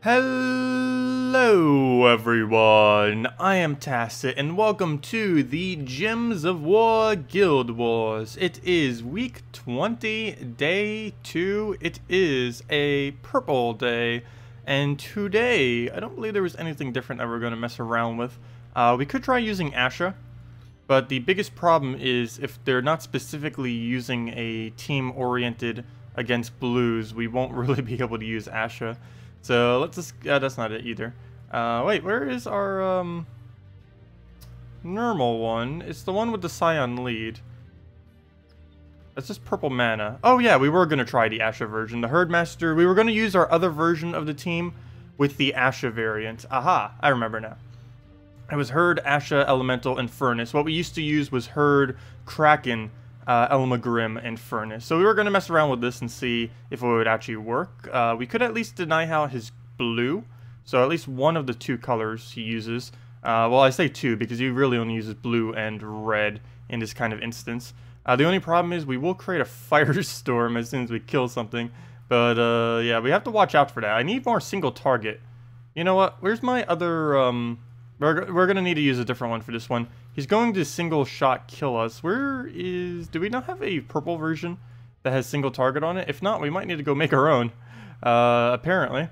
Hello everyone, I am Tacet and welcome to the Gems of War Guild Wars. It is week 20, day 2, it is a purple day, and today, I don't believe there was anything different that we're going to mess around with. We could try using Asha, but the biggest problem is if they're not specifically using a team oriented against blues, we won't really be able to use Asha. So let's just, that's not it either. Wait, where is our normal one? It's the one with the Scion lead. That's just purple mana. Oh yeah, we were going to try the Asha version. The Herdmaster, we were going to use our other version of the team with the Asha variant. Aha, I remember now. It was Herd, Asha, Elemental, and Furnace. What we used to use was Herd, Kraken, Elmagrim, and Furnace. So we were going to mess around with this and see if it would actually work. We could at least deny out his blue. So at least one of the two colors he uses. Well, I say two because he really only uses blue and red in this kind of instance. The only problem is we will create a firestorm as soon as we kill something. But yeah, we have to watch out for that. I need more single target. You know what? Where's my other... We're going to need to use a different one for this one. He's going to single shot kill us. Where is... Do we not have a purple version that has single target on it? If not, we might need to go make our own. Apparently.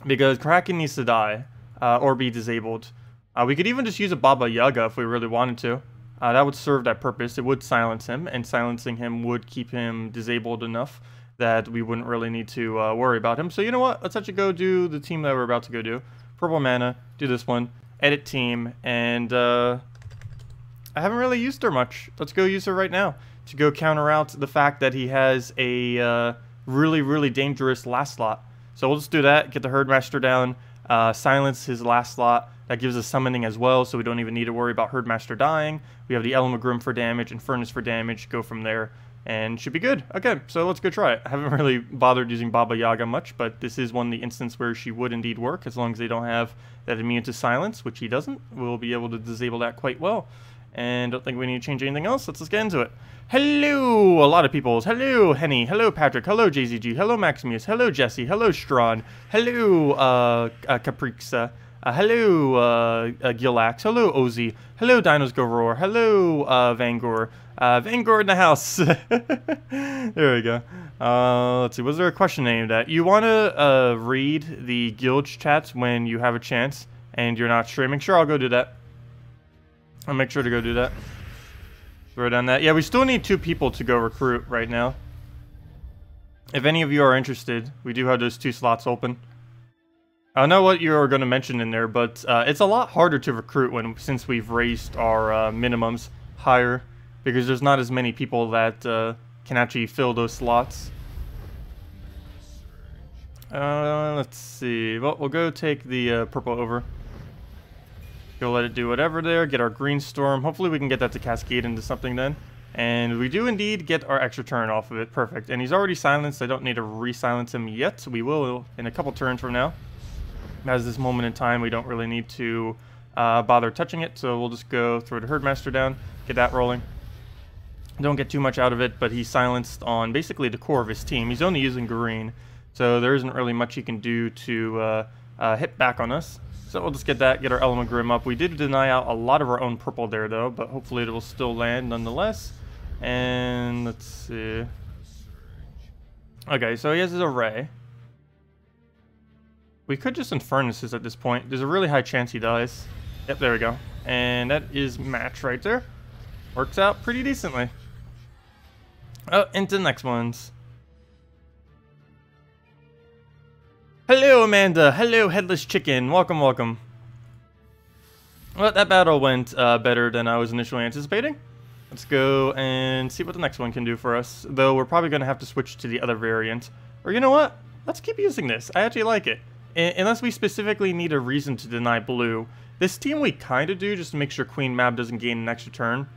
Because Kraken needs to die. Or be disabled. We could even just use a Baba Yaga if we really wanted to. That would serve that purpose. It would silence him. And silencing him would keep him disabled enough that we wouldn't really need to worry about him. So you know what? Let's actually go do the team that we're about to go do. Purple mana. Do this one. Edit team, and I haven't really used her much. Let's go use her right now to go counter out the fact that he has a really dangerous last slot. So we'll just do that, get the Herdmaster down, silence his last slot. That gives us summoning as well, so we don't even need to worry about Herdmaster dying. We have the Elmagrim for damage and Furnace for damage, go from there, and should be good. Okay, so let's go try it. I haven't really bothered using Baba Yaga much, but this is one of the instances where she would indeed work, as long as they don't have that immune to silence, which he doesn't. We'll be able to disable that quite well. And don't think we need to change anything else. Let's just get into it. Hello, a lot of peoples. Hello, Henny. Hello, Patrick. Hello, JZG. Hello, Maximuse. Hello, Jesse. Hello, Strawn. Hello, Caprixa. Hello, Gilax. Hello, Ozzy. Hello, Dinos Go Roar. Hello, Vangor. Vangor in the house. There we go. Let's see. Was there a question named that? You want to read the guild chats when you have a chance and you're not streaming? Sure, I'll go do that. I'll make sure to go do that. Throw down that. Yeah, we still need 2 people to go recruit right now. If any of you are interested, we do have those 2 slots open. I don't know what you're going to mention in there, but it's a lot harder to recruit since we've raised our minimums higher, because there's not as many people that can actually fill those slots. Let's see. Well, we'll go take the purple over. Go let it do whatever there. Get our green storm. Hopefully we can get that to cascade into something then. And we do indeed get our extra turn off of it. Perfect. And he's already silenced. I don't need to re-silence him yet. We will in a couple turns from now. As this moment in time, we don't really need to bother touching it. So we'll just go throw the Herdmaster down. Get that rolling. Don't get too much out of it, but he's silenced on basically the core of his team. He's only using green, so there isn't really much he can do to hit back on us. So we'll just get that, get our Elmagrim up. We did deny out a lot of our own purple there, though, but hopefully it will still land nonetheless. And let's see. Okay, so he has his array. We could just Infernus at this point. There's a really high chance he dies. Yep, there we go. And that is match right there. Works out pretty decently. Oh, into the next ones. Hello, Amanda. Hello, Headless Chicken. Welcome, welcome. Well, that battle went better than I was initially anticipating. Let's go and see what the next one can do for us. Though we're probably going to have to switch to the other variant. Or you know what? Let's keep using this. I actually like it. Unless we specifically need a reason to deny blue. This team we kind of do just to make sure Queen Mab doesn't gain an extra turn.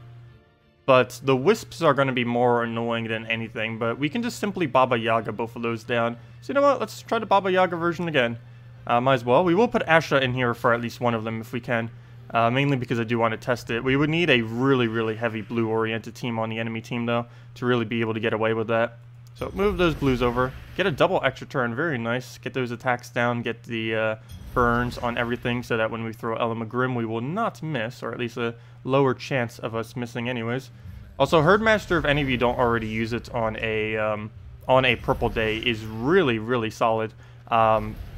But the Wisps are going to be more annoying than anything. But we can just simply Baba Yaga both of those down. So you know what? Let's try the Baba Yaga version again. Might as well. We will put Asha in here for at least one of them if we can. Mainly because I do want to test it. We would need a really heavy blue-oriented team on the enemy team, though, to really be able to get away with that. So move those blues over. Get a double extra turn. Very nice. Get those attacks down. Get the burns on everything so that when we throw Elamagrim, we will not miss, or at least a lower chance of us missing anyways. Also, Herdmaster, if any of you don't already use it on a purple day, is really, really solid.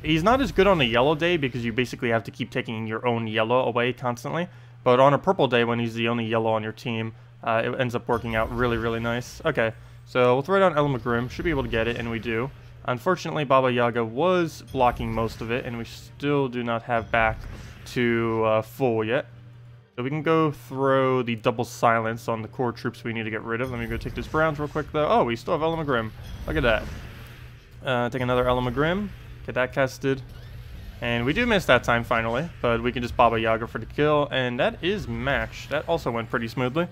He's not as good on a yellow day because you basically have to keep taking your own yellow away constantly. But on a purple day, when he's the only yellow on your team, it ends up working out really, really nice. Okay, so we'll throw down Elamagrim. Should be able to get it, and we do. Unfortunately, Baba Yaga was blocking most of it, and we still do not have back to full yet. So we can go throw the double silence on the core troops we need to get rid of. Let me go take this Browns real quick, though. Oh, we still have Elamagrim. Look at that. Take another Elamagrim. Get that casted. And we do miss that time, finally. But we can just Baba Yaga for the kill. And that is match. That also went pretty smoothly.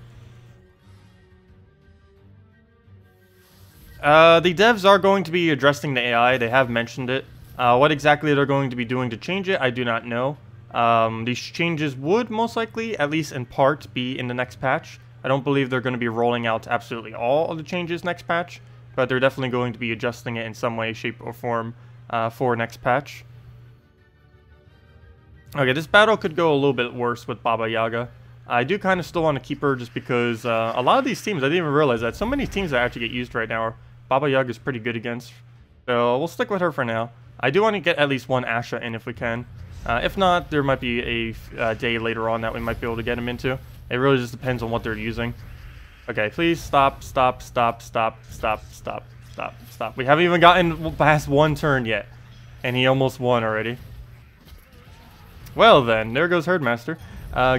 The devs are going to be addressing the AI. They have mentioned it. What exactly they're going to be doing to change it, I do not know. These changes would most likely, at least in part, be in the next patch. I don't believe they're going to be rolling out absolutely all of the changes next patch, but they're definitely going to be adjusting it in some way, shape, or form for next patch. Okay, this battle could go a little bit worse with Baba Yaga. I do kind of still want to keep her just because a lot of these teams, I didn't even realize that, so many teams that actually get used right now, Baba Yaga is pretty good against. So we'll stick with her for now. I do want to get at least one Asha in if we can. If not, there might be a day later on that we might be able to get him into. It really just depends on what they're using. Okay, please stop, stop, stop, stop, stop, stop, stop, stop. We haven't even gotten past one turn yet, and he almost won already. Well then, there goes Herdmaster.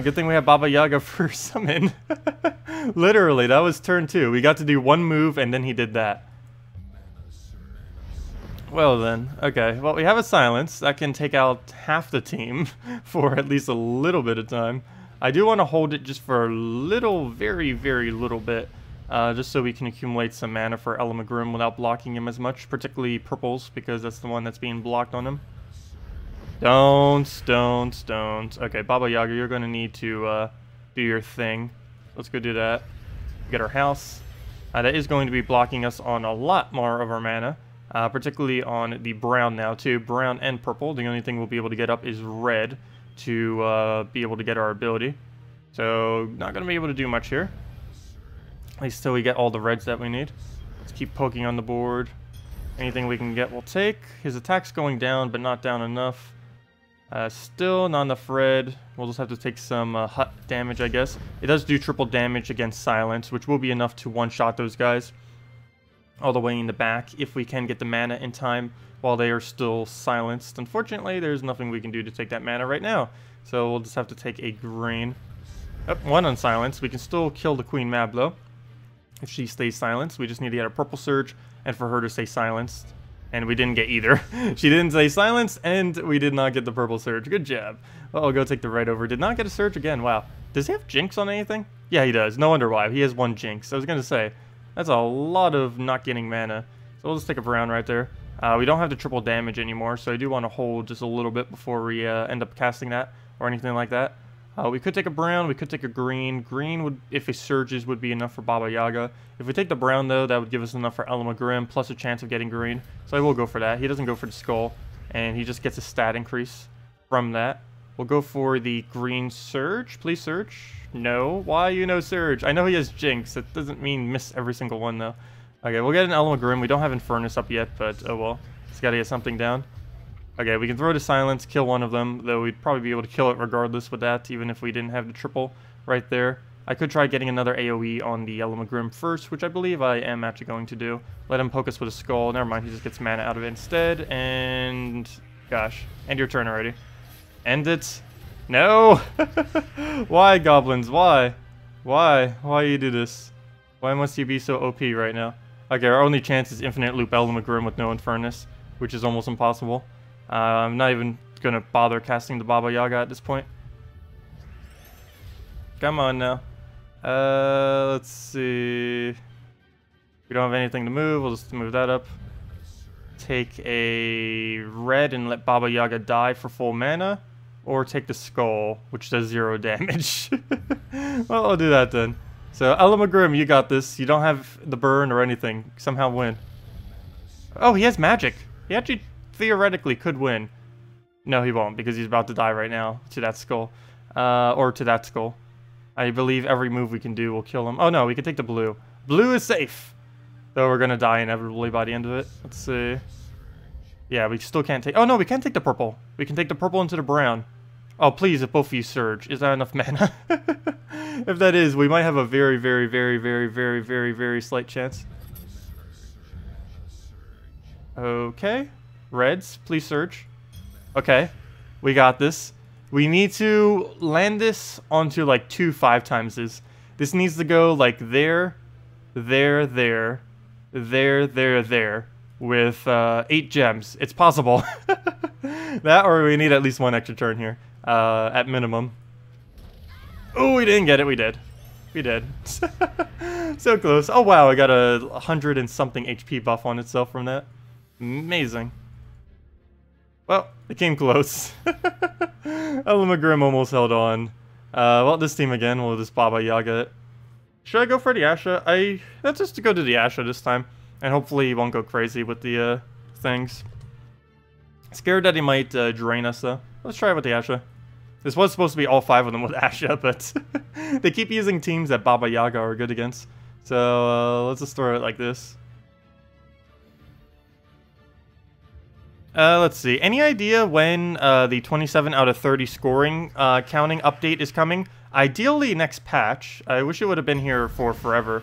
Good thing we have Baba Yaga for summon. Literally, that was turn 2. We got to do one move, and then he did that. Well then, okay, well we have a silence that can take out half the team for at least a little bit of time. I do want to hold it just for a little, very, very little bit, just so we can accumulate some mana for Elamagrim without blocking him as much, particularly purples, because that's the one that's being blocked on him. Don't. Okay, Baba Yaga, you're going to need to do your thing. Let's go do that. Get our house. That is going to be blocking us on a lot more of our mana. Particularly on the brown now too, brown and purple. The only thing we'll be able to get up is red to be able to get our ability. So not going to be able to do much here. At least till we get all the reds that we need. Let's keep poking on the board. Anything we can get we'll take. His attack's going down, but not down enough. Still not enough red. We'll just have to take some hut damage, I guess. It does do triple damage against silence, which will be enough to one-shot those guys all the way in the back if we can get the mana in time while they are still silenced. Unfortunately, there's nothing we can do to take that mana right now, so we'll just have to take a green. Oh, one unsilenced. We can still kill the Queen Mablo if she stays silenced. We just need to get a purple surge and for her to stay silenced, and we didn't get either. She didn't stay silenced, and we did not get the purple surge. Good job. Oh, I'll go take the red over. Did not get a surge again. Wow. Does he have Jinx on anything? Yeah, he does. No wonder why. He has one Jinx. I was gonna say, that's a lot of not getting mana. So we'll just take a brown right there. We don't have the triple damage anymore, so I do want to hold just a little bit before we end up casting that or anything like that. We could take a brown, we could take a green. Green, would, if it surges, would be enough for Baba Yaga. If we take the brown, though, that would give us enough for Elamagrim, plus a chance of getting green. So I will go for that. He doesn't go for the skull, and he just gets a stat increase from that. We'll go for the green surge. Please surge. No. Why you no surge? I know he has Jinx. That doesn't mean miss every single one, though. Okay, we'll get an Elamagrim. We don't have Infernus up yet, but oh well. Just gotta get something down. Okay, we can throw to silence, kill one of them, though we'd probably be able to kill it regardless with that, even if we didn't have the triple right there. I could try getting another AoE on the Elamagrim first, which I believe I am actually going to do. Let him poke us with a skull. Never mind, he just gets mana out of it instead, and... gosh, end your turn already. End it. No! Why, goblins? Why? Why? Why you do this? Why must you be so OP right now? Okay, our only chance is infinite loop Elamagrim with no Infernus, which is almost impossible. I'm not even gonna bother casting the Baba Yaga at this point. Come on now. Let's see. We don't have anything to move. We'll just move that up. Take a red and let Baba Yaga die for full mana. Or take the skull, which does 0 damage. Well, I'll do that then. So, Elamagrim, you got this. You don't have the burn or anything. Somehow win. Oh, he has magic. He actually theoretically could win. No, he won't, because he's about to die right now to that skull. Or to that skull. I believe every move we can do will kill him. Oh no, we can take the blue. Blue is safe. Though we're gonna die inevitably by the end of it. Let's see. Yeah, we still can't take... Oh no, we can take the purple. We can take the purple into the brown. Oh, please, if both of you surge. Is that enough mana? If that is, we might have a very, very, very, very, very, very, very slight chance. Okay. Reds, please surge. Okay. We got this. We need to land this onto like 2 5-timeses. This needs to go like there, there, there, there, there, there. With 8 gems. It's possible. That, or we need at least 1 extra turn here. At minimum. Oh, we didn't get it. We did. We did. So close. Oh wow, I got a 100 and something HP buff on itself from that. Amazing. Well, it came close. Elamagrim almost held on. Well, this team again, we'll just Baba Yaga it. Should I go for the Asha? Let's just go to the Asha this time. And hopefully he won't go crazy with the things. Scared that he might drain us though. Let's try it with the Asha. This was supposed to be all 5 of them with Asha, but they keep using teams that Baba Yaga are good against. So let's just throw it like this. Let's see. Any idea when the 27 out of 30 scoring counting update is coming? Ideally next patch. I wish it would have been here for forever.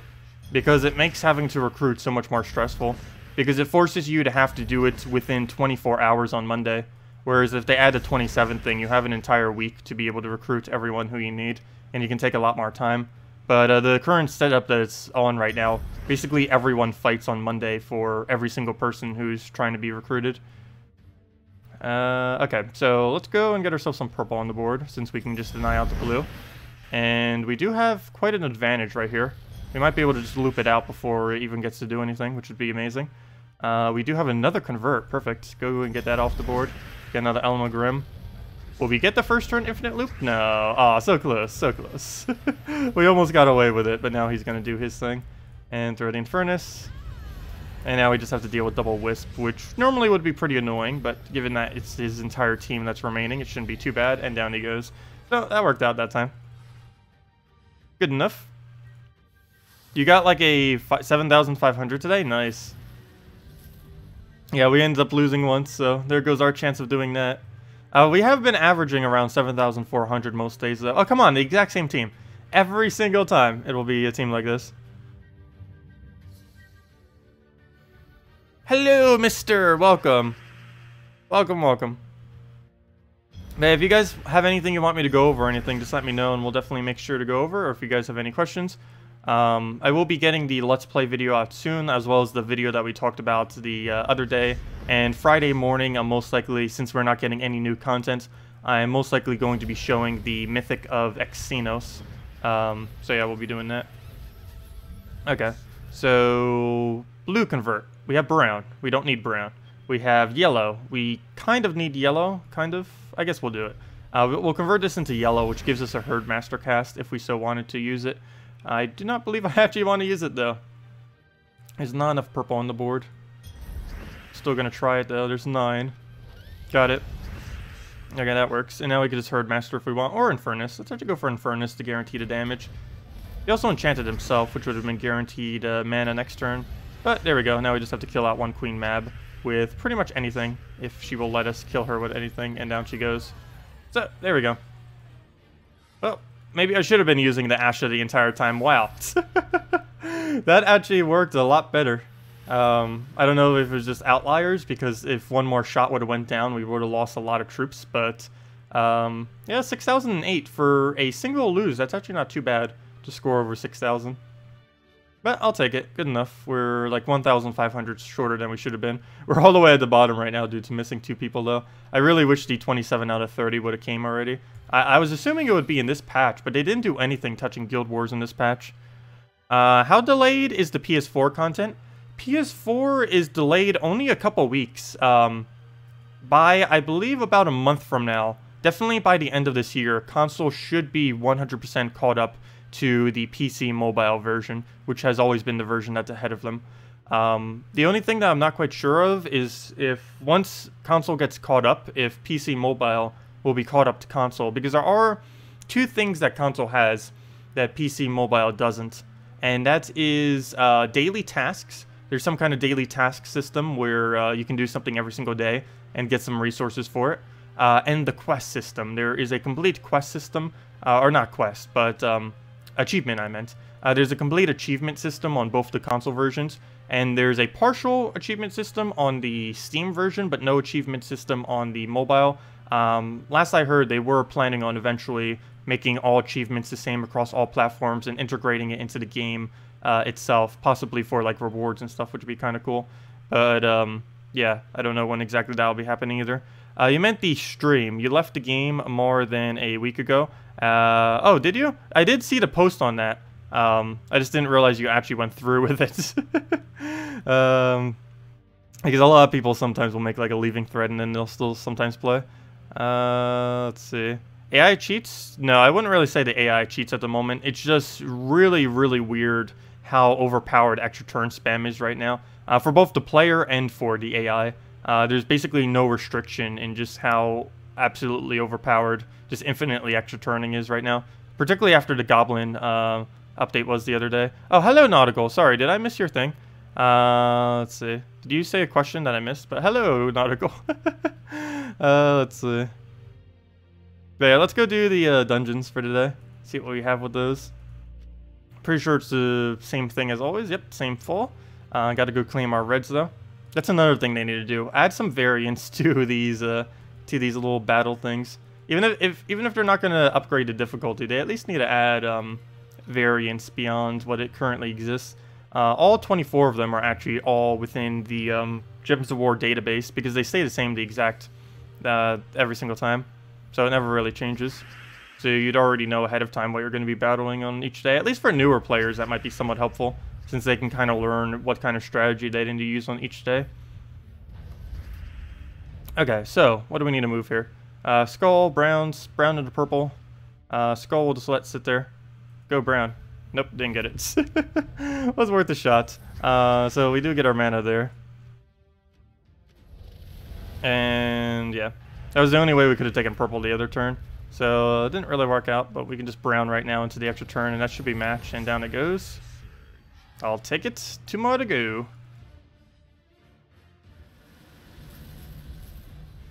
Because it makes having to recruit so much more stressful. Because it forces you to have to do it within 24 hours on Monday. Whereas if they add a 27 thing, you have an entire week to be able to recruit everyone who you need. And you can take a lot more time. But the current setup that it's on right now, basically everyone fights on Monday for every single person who's trying to be recruited. Okay, so let's go and get ourselves some purple on the board, since we can just deny out the blue. And we do have quite an advantage right here. We might be able to just loop it out before it even gets to do anything, which would be amazing. We do have another convert. Perfect. Go and get that off the board. Get another Elamagrim. Will we get the first turn infinite loop? No. Oh, so close. So close. We almost got away with it, but now he's going to do his thing. And throw it in Furnace. And now we just have to deal with double Wisp, which normally would be pretty annoying, but given that it's his entire team that's remaining, it shouldn't be too bad. And down he goes. So that worked out that time. Good enough. You got like a 7,500 today? Nice. Yeah, we ended up losing once, so there goes our chance of doing that. We have been averaging around 7,400 most days, though. Oh, come on, the exact same team. Every single time it will be a team like this. Hello, mister! Welcome. Welcome, welcome. Hey, if you guys have anything you want me to go over or anything, just let me know, and we'll definitely make sure to go over, or if you guys have any questions. I will be getting the Let's Play video out soon, as well as the video that we talked about the other day. And Friday morning, I'm most likely, since we're not getting any new content, I'm most likely going to be showing the Mythic of Xenos. So yeah, we'll be doing that. Okay, so blue convert. We have brown. We don't need brown. We have yellow. We kind of need yellow, kind of. I guess we'll do it. We'll convert this into yellow, which gives us a Herdmaster cast if we so wanted to use it. I do not believe I actually want to use it, though. There's not enough purple on the board. Still going to try it, though. There's 9. Got it. Okay, that works. And now we can just Herdmaster if we want, or Infernus. Let's actually go for Infernus to guarantee the damage. He also enchanted himself, which would have been guaranteed mana next turn. But there we go. Now we just have to kill out one Queen Mab with pretty much anything, if she will let us kill her with anything, and down she goes. So, there we go. Well, maybe I should have been using the Asha the entire time. Wow. That actually worked a lot better. I don't know if it was just outliers, because if one more shot would have went down, we would have lost a lot of troops, but yeah, 6,008 for a single lose. That's actually not too bad to score over 6,000. But I'll take it. Good enough. We're like 1,500 shorter than we should have been. We're all the way at the bottom right now due to missing 2 people, though. I really wish the 27 out of 30 would have came already. I was assuming it would be in this patch, but they didn't do anything touching Guild Wars in this patch. How delayed is the PS4 content? PS4 is delayed only a couple weeks. By, I believe, about a month from now. Definitely by the end of this year, console should be 100% caught up to the PC mobile version, which has always been the version that's ahead of them. The only thing that I'm not quite sure of is if once console gets caught up, if PC Mobile will be caught up to console, because there are two things that console has that PC Mobile doesn't, and that is daily tasks. There's some kind of daily task system where you can do something every single day and get some resources for it. And the quest system. There is a complete quest system, or not quest, but achievement I meant. There's a complete achievement system on both the console versions, and there's a partial achievement system on the Steam version, but no achievement system on the mobile. Last I heard, they were planning on eventually making all achievements the same across all platforms and integrating it into the game itself, possibly for like rewards and stuff, which would be kind of cool. But yeah, I don't know when exactly that will be happening either. You meant the stream. You left the game more than a week ago. Oh, did you? I did see the post on that. I just didn't realize you actually went through with it. Because a lot of people sometimes will make like a leaving thread and then they'll still sometimes play. Let's see. AI cheats? No, I wouldn't really say the AI cheats at the moment. It's just really, really weird how overpowered extra turn spam is right now. For both the player and for the AI. There's basically no restriction in just how absolutely overpowered, just infinitely extra turning is right now. Particularly after the Goblin update was the other day. Oh, hello, Nautical. Sorry, did I miss your thing? Let's see. Did you say a question that I missed? But hello, Nautical. Let's see. But yeah, let's go do the dungeons for today. See what we have with those. Pretty sure it's the same thing as always. Yep, same full. Gotta go claim our reds, though. That's another thing they need to do. Add some variance to these little battle things. Even if they're not gonna upgrade the difficulty, they at least need to add variance beyond what it currently exists. All 24 of them are actually all within the Gems of War database because they stay the same the exact every single time, so it never really changes. So you'd already know ahead of time what you're going to be battling on each day. At least for newer players, that might be somewhat helpful, since they can kind of learn what kind of strategy they need to use on each day. Okay, so what do we need to move here? Skull, browns, brown into purple. Skull we'll just let sit there. Go brown. Nope, didn't get it. Was worth a shot. So we do get our mana there. And yeah, that was the only way we could have taken purple the other turn. So it didn't really work out, but we can just brown right now into the extra turn, and that should be match, and down it goes. I'll take it. 2 more to go.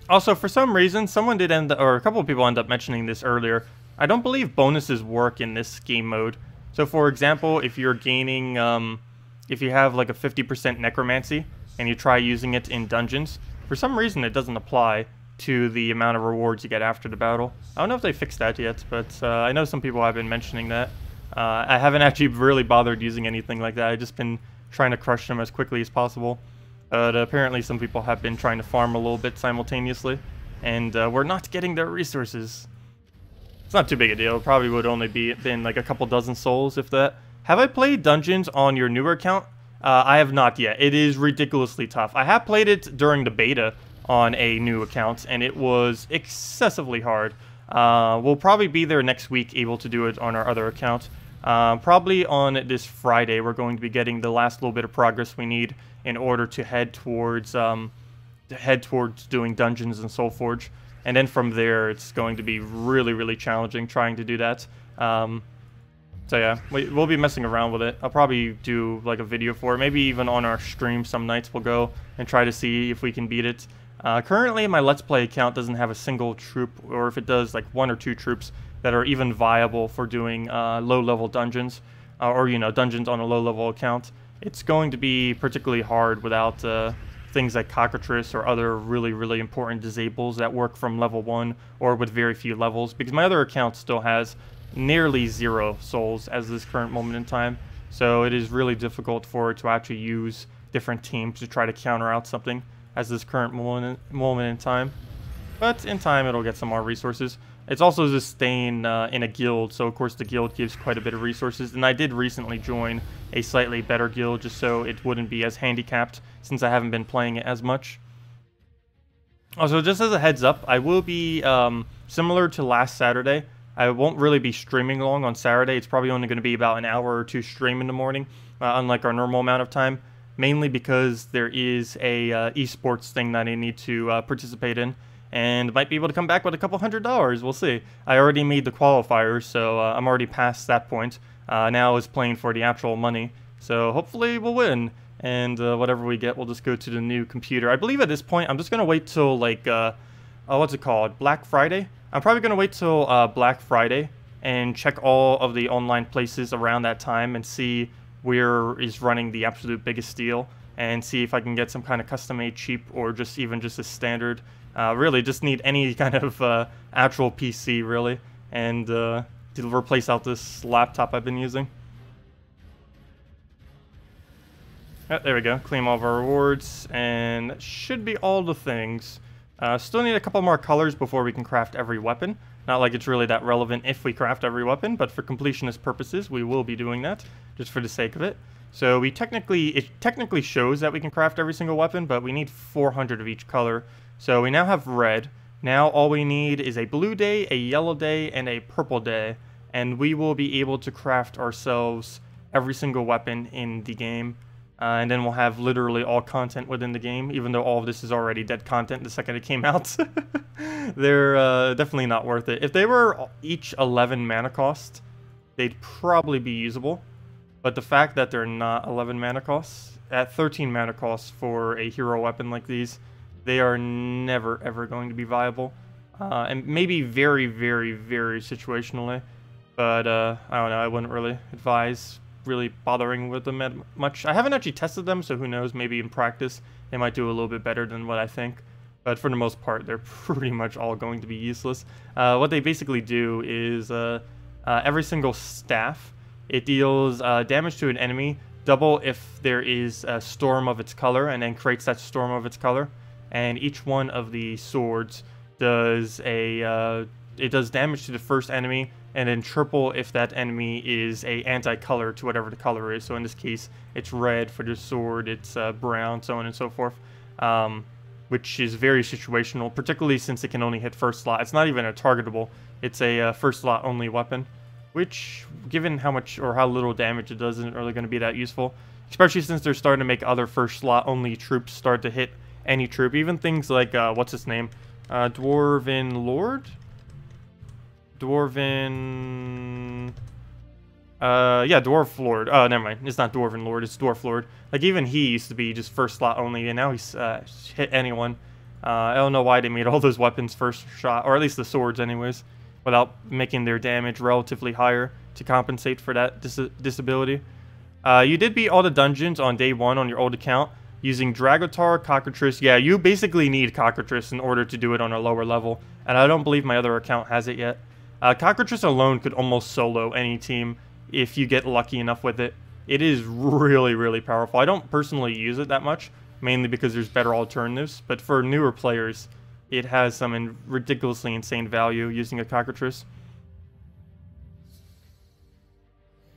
Also, for some reason, someone did end up, or a couple of people ended up mentioning this earlier. I don't believe bonuses work in this game mode. So, for example, if you're gaining, if you have like a 50% necromancy and you try using it in dungeons, for some reason it doesn't apply to the amount of rewards you get after the battle. I don't know if they fixed that yet, but I know some people have been mentioning that. I haven't actually really bothered using anything like that. I've just been trying to crush them as quickly as possible. But apparently some people have been trying to farm a little bit simultaneously, and we're not getting their resources. It's not too big a deal. It probably would only been like a couple dozen souls, if that. Have I played dungeons on your newer account? I have not yet. It is ridiculously tough. I have played it during the beta on a new account, and it was excessively hard. We'll probably be there next week, able to do it on our other account. Probably on this Friday, we're going to be getting the last little bit of progress we need in order to head towards doing dungeons and Soulforge. And then from there, it's going to be really, really challenging trying to do that. So yeah, we'll be messing around with it. I'll probably do like a video for it. Maybe even on our stream some nights we'll go and try to see if we can beat it. Currently, my Let's Play account doesn't have a single troop, or if it does, like 1 or 2 troops that are even viable for doing low-level dungeons, or, you know, dungeons on a low-level account. It's going to be particularly hard without things like Cockatrice or other really, really important disables that work from level 1 or with very few levels, because my other account still has nearly 0 souls as this current moment in time, so it is really difficult for it to actually use different teams to try to counter out something as this current moment in time. But in time, it'll get some more resources. It's also just staying in a guild, so of course the guild gives quite a bit of resources, and I did recently join a slightly better guild just so it wouldn't be as handicapped since I haven't been playing it as much. Also, just as a heads up, I will be, similar to last Saturday, I won't really be streaming long on Saturday. It's probably only going to be about an hour or 2 stream in the morning, unlike our normal amount of time. mainly because there is a esports thing that I need to participate in, and might be able to come back with a couple $100. We'll see. I already made the qualifiers, so I'm already past that point. Now is playing for the actual money, so hopefully we'll win. And whatever we get, we'll just go to the new computer. I believe at this point, I'm just going to wait till, like, what's it called? Black Friday? I'm probably going to wait till Black Friday and check all of the online places around that time and see where is running the absolute biggest deal, and see if I can get some kind of custom-made cheap or just even just a standard. Really, just need any kind of actual PC, really, and to replace out this laptop I've been using. Oh, there we go. Claim all of our rewards, and that should be all the things. Still need a couple more colors before we can craft every weapon. Not like it's really that relevant if we craft every weapon, but for completionist purposes, we will be doing that, just for the sake of it. So it technically shows that we can craft every single weapon, but we need 400 of each color. So we now have red. Now all we need is a blue day, a yellow day, and a purple day, and we will be able to craft ourselves every single weapon in the game. And then we'll have literally all content within the game, even though all of this is already dead content the second it came out. They're definitely not worth it. If they were each 11 mana cost, they'd probably be usable. But the fact that they're not 11 mana costs, at 13 mana costs for a hero weapon like these, they are never ever going to be viable. And maybe very, very, very situationally. But I don't know, I wouldn't really advise really bothering with them much. I haven't actually tested them, so who knows, maybe in practice they might do a little bit better than what I think. But for the most part, they're pretty much all going to be useless. What they basically do is every single staff, it deals damage to an enemy, double if there is a storm of its color, and then creates that storm of its color. And each one of the swords does it does damage to the first enemy, and then triple if that enemy is a anti-color to whatever the color is. So in this case, it's red for the sword, it's brown, so on and so forth. Which is very situational, particularly since it can only hit first slot. It's not even a targetable, it's a first slot only weapon, which, given how much or how little damage it does, isn't really going to be that useful. Especially since they're starting to make other first slot only troops start to hit any troop. Even things like, what's his name? Dwarven Lord? Yeah, Dwarf Lord. Oh, never mind. It's not Dwarven Lord, it's Dwarf Lord. Like, even he used to be just first slot only, and now he's hit anyone. I don't know why they made all those weapons first shot, or at least the swords anyways, without making their damage relatively higher to compensate for that disability. You did beat all the dungeons on day 1 on your old account using Dragotar, Cockatrice. Yeah, you basically need Cockatrice in order to do it on a lower level, and I don't believe my other account has it yet. Cockatrice alone could almost solo any team if you get lucky enough with it. It is really, really powerful. I don't personally use it that much, mainly because there's better alternatives, but for newer players, it has some ridiculously insane value using a Cockatrice.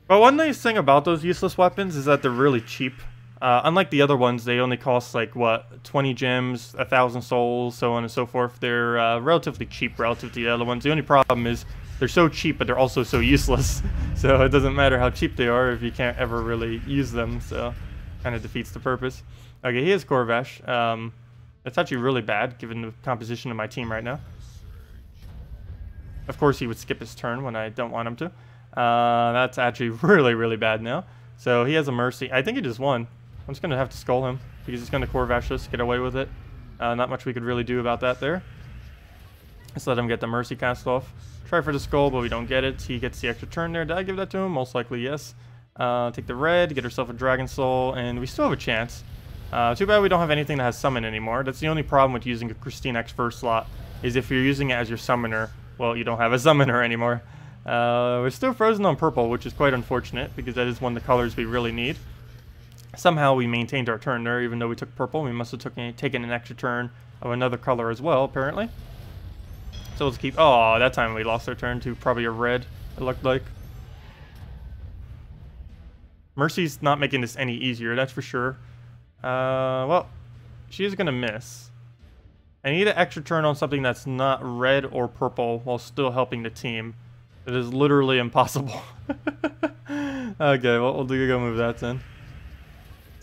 But one nice thing about those useless weapons is that they're really cheap. Unlike the other ones, they only cost, like, what, 20 gems, 1,000 souls, so on and so forth. They're relatively cheap relative to the other ones. The only problem is they're so cheap, but they're also so useless. So it doesn't matter how cheap they are if you can't ever really use them, so kind of defeats the purpose. Okay, he has Corvash. That's actually really bad, given the composition of my team right now. Of course, he would skip his turn when I don't want him to. That's actually really, really bad now. So he has a Mercy. I think he just won. I'm just going to have to skull him, because he's going to Corvash us, get away with it. Not much we could really do about that there. Let's let him get the Mercy cast off. Try for the skull, but we don't get it. He gets the extra turn there. Did I give that to him? Most likely, yes. Take the red, get herself a Dragon Soul, and we still have a chance. Too bad we don't have anything that has Summon anymore. That's the only problem with using a Christine X first slot, is if you're using it as your summoner, well, you don't have a summoner anymore. We're still frozen on purple, which is quite unfortunate, because that is one of the colors we really need. Somehow we maintained our turn there, even though we took purple. We must have taken an extra turn of another color as well, apparently. So let's keep... Oh, that time we lost our turn to probably a red, it looked like. Mercy's not making this any easier, that's for sure. Well, she's going to miss. I need an extra turn on something that's not red or purple while still helping the team. It is literally impossible. Okay, well, we'll go move that then.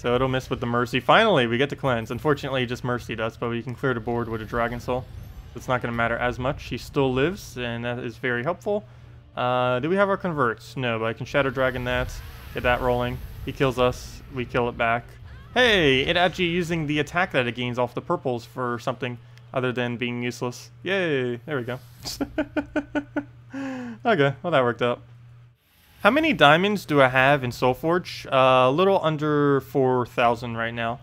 So it'll miss with the Mercy. Finally, we get to cleanse. Unfortunately, it just mercied us, but we can clear the board with a Dragon Soul. It's not going to matter as much. He still lives, and that is very helpful. Do we have our converts? No, but I can Shadow Dragon that. Get that rolling. He kills us. We kill it back. Hey, it actually using the attack that it gains off the purples for something other than being useless. Yay! There we go. Okay, well that worked out. How many diamonds do I have in Soulforge? A little under 4,000 right now.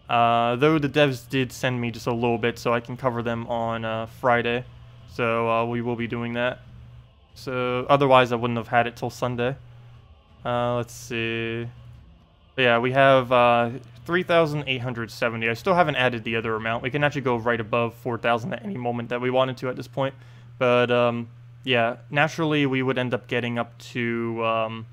Though the devs did send me just a little bit so I can cover them on Friday. So we will be doing that. So otherwise I wouldn't have had it till Sunday. Let's see. But yeah, we have 3,870. I still haven't added the other amount. We can actually go right above 4,000 at any moment that we wanted to at this point. But yeah, naturally we would end up getting up to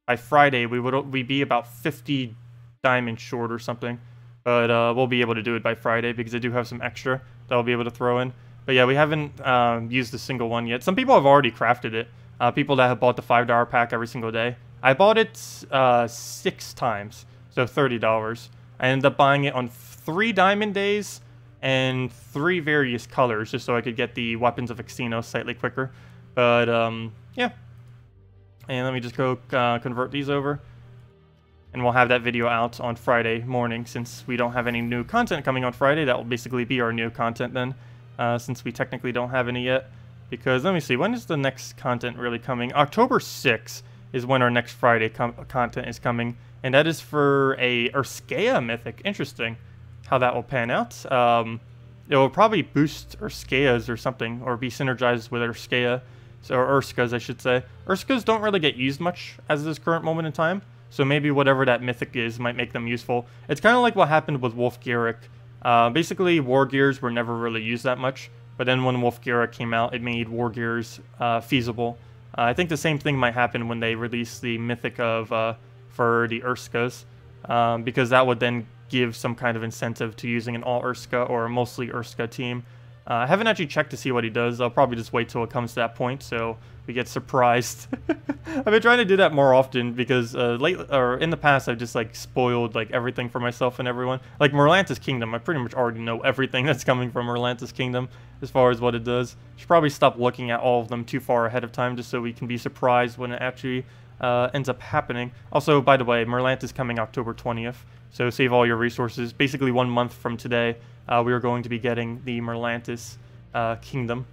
by Friday we'd be about 50 diamonds short or something. But we'll be able to do it by Friday because I do have some extra that I'll be able to throw in. But yeah, we haven't used a single one yet. Some people have already crafted it. People that have bought the $5 pack every single day. I bought it 6 times, so $30. I ended up buying it on 3 diamond days and 3 various colors just so I could get the weapons of Xeno slightly quicker. But yeah. And let me just go convert these over. And we'll have that video out on Friday morning since we don't have any new content coming on Friday. That will basically be our new content then, since we technically don't have any yet. Because, let me see, when is the next content really coming? October 6th is when our next Friday content is coming. And that is for a Urskea mythic. Interesting how that will pan out. It will probably boost Urskeas or something, or be synergized with Urskea. So, or Urskas, I should say. Urskas don't really get used much as this current moment in time. So maybe whatever that mythic is might make them useful. It's kind of like what happened with Wolf Garrick. Basically, War Gears were never really used that much. But then when Wolf Garrick came out, it made War Gears feasible. I think the same thing might happen when they release the mythic of for the Urskas. Because that would then give some kind of incentive to using an all Urska or a mostly Urska team. I haven't actually checked to see what he does. I'll probably just wait till it comes to that point so we get surprised. I've been trying to do that more often because in the past I've just like spoiled like everything for myself and everyone. Like Merlantis Kingdom, I pretty much already know everything that's coming from Merlantis Kingdom as far as what it does. Should probably stop looking at all of them too far ahead of time just so we can be surprised when it actually ends up happening. Also, by the way, Merlantis is coming October 20th, so save all your resources. Basically 1 month from today, we are going to be getting the Merlantis Kingdom.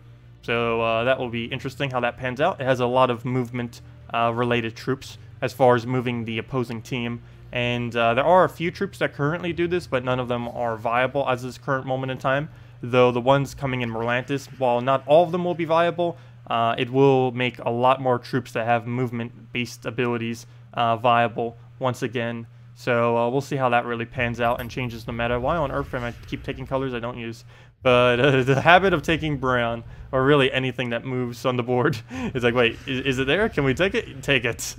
So that will be interesting how that pans out. It has a lot of movement related troops as far as moving the opposing team. And there are a few troops that currently do this, but none of them are viable as this current moment in time. Though the ones coming in Merlantis, while not all of them will be viable, it will make a lot more troops that have movement-based abilities viable once again. So we'll see how that really pans out and changes the meta. Why on earth am I keep taking colors I don't use? But the habit of taking brown, or really anything that moves on the board, is like, wait, is it there? Can we take it? Take it.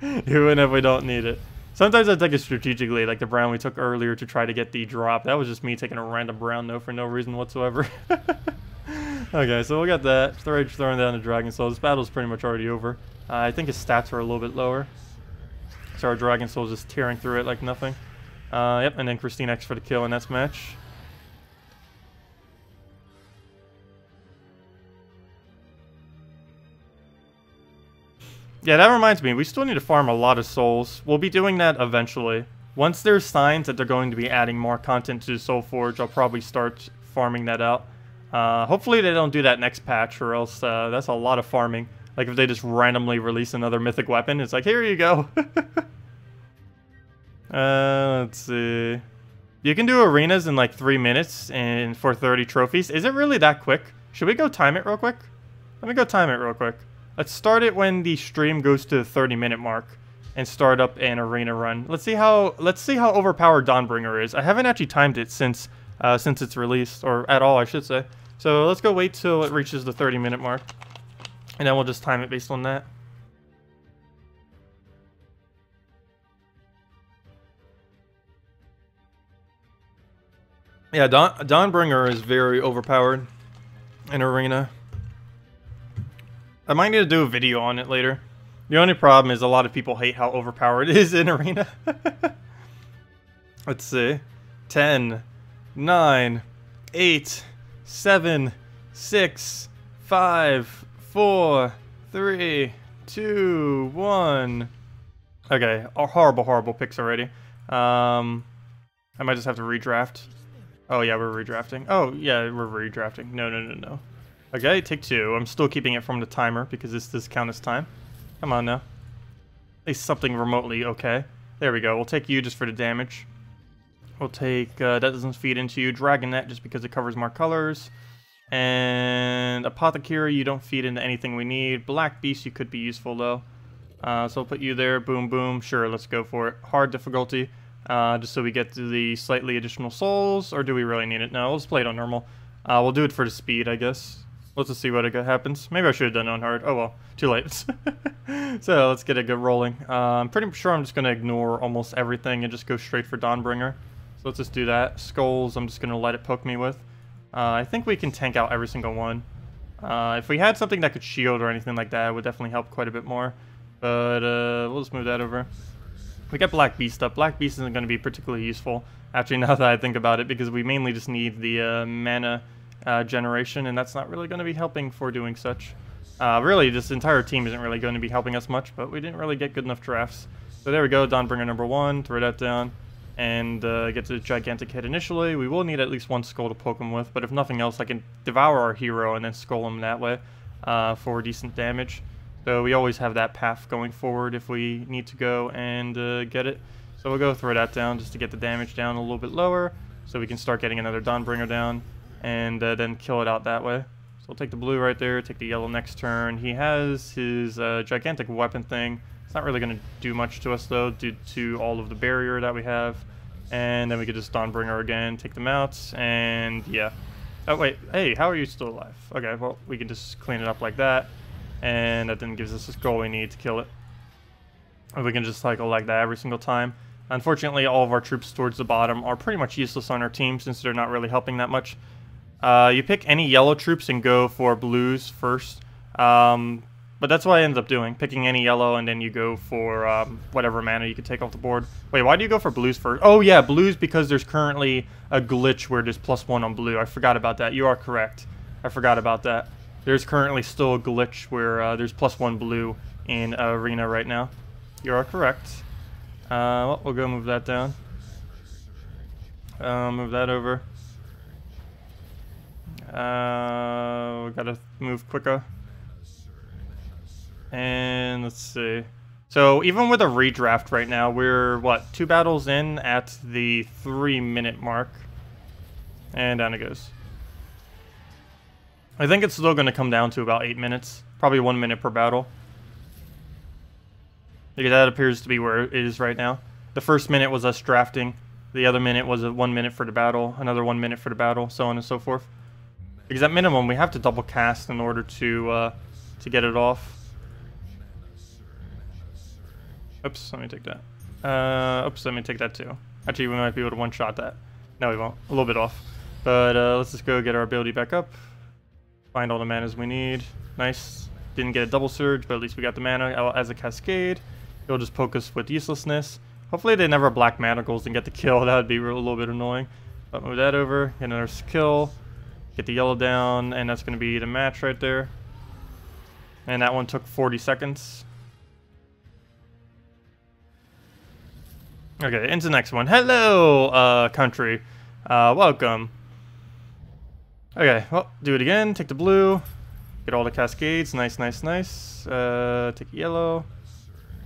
Even if we don't need it. Sometimes I take it strategically, like the brown we took earlier to try to get the drop. That was just me taking a random brown, though, for no reason whatsoever. Okay, so we got that. Throwing down the Dragon Soul. This battle's pretty much already over. I think his stats are a little bit lower. So our Dragon Soul's just tearing through it like nothing. Yep, and then Christine X for the kill in that match. Yeah, that reminds me, we still need to farm a lot of souls. We'll be doing that eventually. Once there's signs that they're going to be adding more content to Soulforge, I'll probably start farming that out. Hopefully they don't do that next patch, or else that's a lot of farming. Like if they just randomly release another mythic weapon, it's like, here you go. Let's see. You can do arenas in like 3 minutes and for 30 trophies. Is it really that quick? Should we go time it real quick? Let me go time it real quick. Let's start it when the stream goes to the 30-minute mark and start up an arena run. Let's see how overpowered Dawnbringer is. I haven't actually timed it since it's released, or at all, I should say. So let's go wait till it reaches the 30-minute mark, and then we'll just time it based on that. Yeah, Dawnbringer is very overpowered in arena. I might need to do a video on it later. The only problem is a lot of people hate how overpowered it is in arena. Let's see. 10, 9, 8, 7, 6, 5, 4, 3, 2, 1. Okay, horrible, horrible picks already. I might just have to redraft. Oh yeah, we're redrafting. Oh yeah, we're redrafting. No. Okay, take 2. I'm still keeping it from the timer because this does count as time. Come on now. At least something remotely okay. There we go. We'll take you just for the damage. We'll take, that doesn't feed into you. Dragonet just because it covers more colors. And Apothecary, you don't feed into anything we need. Black Beast, you could be useful though. So we'll put you there. Boom, boom. Sure, let's go for it. Hard difficulty. Just so we get to the slightly additional souls. Or do we really need it? No, let's play it on normal. We'll do it for the speed, I guess. Let's just see what happens. Maybe I should have done it on hard. Oh well, too late. So let's get it good rolling. I'm pretty sure I'm just going to ignore almost everything and just go straight for Dawnbringer. So let's just do that. Skulls, I'm just going to let it poke me with. I think we can tank out every single one. If we had something that could shield or anything like that, it would definitely help quite a bit more. But we'll just move that over. We got Black Beast up. Black Beast isn't going to be particularly useful, actually, now that I think about it, because we mainly just need the mana generation, and that's not really going to be helping for doing such. Really, this entire team isn't really going to be helping us much, but we didn't really get good enough drafts. So there we go, Dawnbringer number 1, throw that down, and get to the gigantic hit initially. We will need at least 1 skull to poke him with, but if nothing else, I can devour our hero and then skull him that way for decent damage. So we always have that path going forward if we need to go and get it. So we'll go throw that down just to get the damage down a little bit lower, so we can start getting another Dawnbringer down, and then kill it out that way. So we'll take the blue right there, take the yellow next turn. He has his gigantic weapon thing. It's not really going to do much to us though, due to all of the barrier that we have. And then we could just Dawnbringer again, take them out, and yeah. Oh wait, hey, how are you still alive? Okay, well, we can just clean it up like that. And that then gives us the skull we need to kill it. And we can just cycle like that every single time. Unfortunately, all of our troops towards the bottom are pretty much useless on our team since they're not really helping that much. You pick any yellow troops and go for blues first. But that's what I ended up doing, picking any yellow, and then you go for whatever mana you could take off the board. Wait, why do you go for blues first? Oh yeah, blues because there's currently a glitch where there's +1 on blue. I forgot about that. You are correct. I forgot about that. There's currently still a glitch where there's +1 blue in Arena right now. You are correct. Well, we'll go move that down. Move that over. We gotta move quicker. And let's see. So even with a redraft right now, we're, what, 2 battles in at the 3-minute mark. And down it goes. I think it's still going to come down to about 8 minutes. Probably 1 minute per battle. Because that appears to be where it is right now. The first minute was us drafting. The other minute was 1 minute for the battle. Another 1 minute for the battle. So on and so forth. Because at minimum, we have to double cast in order to get it off. Oops, let me take that. Oops, let me take that too. Actually, we might be able to one-shot that. No, we won't. A little bit off. But let's just go get our ability back up. Find all the manas we need. Nice. Didn't get a double surge, but at least we got the mana as a cascade. It'll just poke us with uselessness. Hopefully they never black manacles and get the kill. That would be a little bit annoying. But move that over. Get another kill. Get the yellow down. And that's going to be the match right there. And that one took 40 seconds. Okay, into the next one. Hello, country. Welcome. Okay, well, do it again. Take the blue. Get all the cascades. Nice, nice, nice. Take yellow.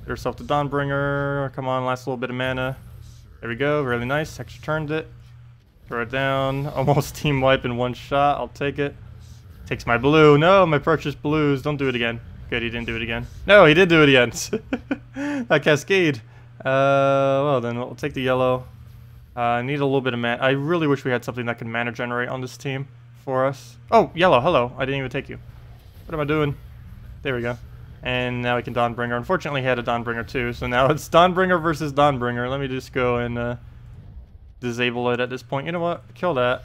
Get yourself the Dawnbringer. Come on, last little bit of mana. There we go. Really nice. Extra turned it. Throw it down. Almost team wipe in one shot. I'll take it. Takes my blue. No, my purchased blues. Don't do it again. Good, he didn't do it again. No, he did do it again. That cascade. Well then, we'll take the yellow. I need a little bit of mana. I really wish we had something that could mana generate on this team for us. Oh, yellow, hello. I didn't even take you. What am I doing? There we go. And now we can Dawnbringer. Unfortunately, he had a Dawnbringer too, so now it's Dawnbringer versus Dawnbringer. Let me just go and disable it at this point. You know what? Kill that.